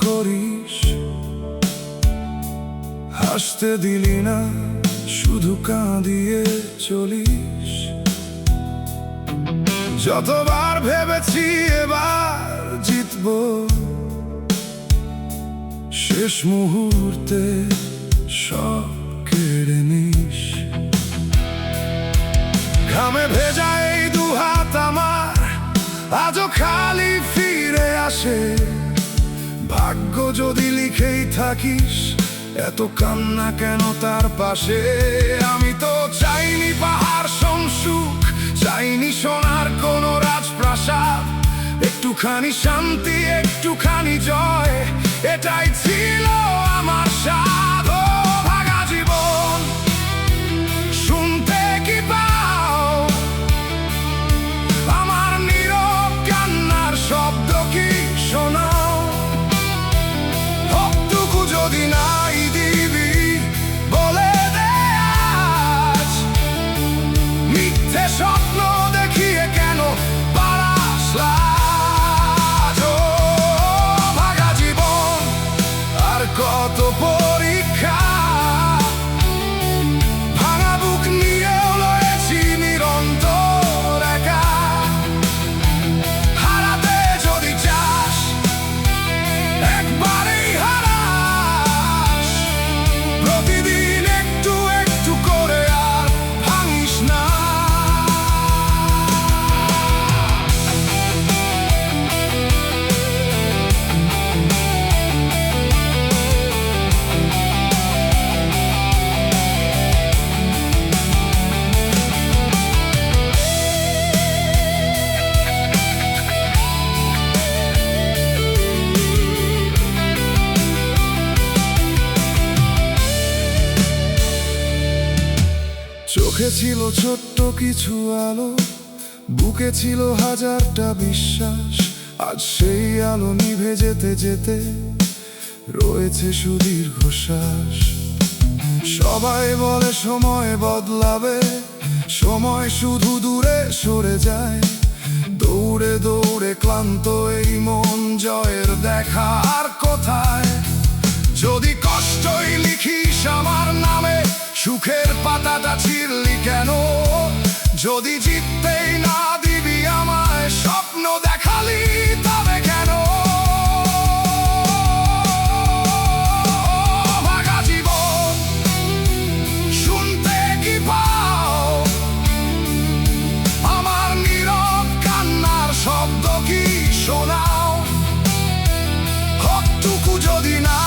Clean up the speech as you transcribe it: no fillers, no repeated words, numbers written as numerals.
করিস, হাসতে দিলি না, শুধু কাঁদিয়ে চলিস। যতবার ভেবেছি এবার জিতবো, শেষ মুহূর্তে সব কেড়ে নিস। ঘামে ভেজা এই দুহাত আমার আজও খালি ফিরে আসে। ভাগ্য যদি লিখেই থাকিস, এত কান্না কেন তার পাশে? আমি তো চাইনি পাহাড় সুখ, চাইনি সোনার কোনো রাজপ্রাসাদ, একটুখানি শান্তি, একটুখানি জয়, এটাই ছিল আমার স্বাদ। ও ভাঙা জীবন, শুনতে কি পাও আমার নীরব কান্নার শব্দ? কি শোনাও? সবটুকু যদি নাই দিবি, বলে দে আজ। মিথ্যে স্বপ্ন দেখিয়ে কেন বাড়াস লাজ? ও ভাঙা জীবন, আর কত পরীক্ষা? ভাঙা বুক নিয়েও লয়েছি নিরন্তর একা। হারাতে যদি চাস, একবারেই হারাস। প্রতিদিন একটু একটু করে আর ভাঙিস না। চোখে ছিল ছোট্ট কিছু আলো, বুকে ছিল হাজারটা বিশ্বাস। আজ সেই আলো নিভে যেতে যেতে রয়েছে সুদীর্ঘ শ্বাস। সবাই বলে সময় বদলাবে, সময় শুধু দূরে সরে যায়। দৌড়ে দৌড়ে ক্লান্ত এই মন, জয়ের দেখা আর কোথায়? যদি কষ্টই লিখিস আমার নামে, সুখের পাতাটা ছিঁড়লি কেন? যদি জিততেই না দিবি আমায়, স্বপ্ন দেখালি তবে কেন? ভাঙা জীবন, শুনতে কি পাও আমার নীরব কান্নার শব্দ? কি শোনাও? সবটুকু যদি না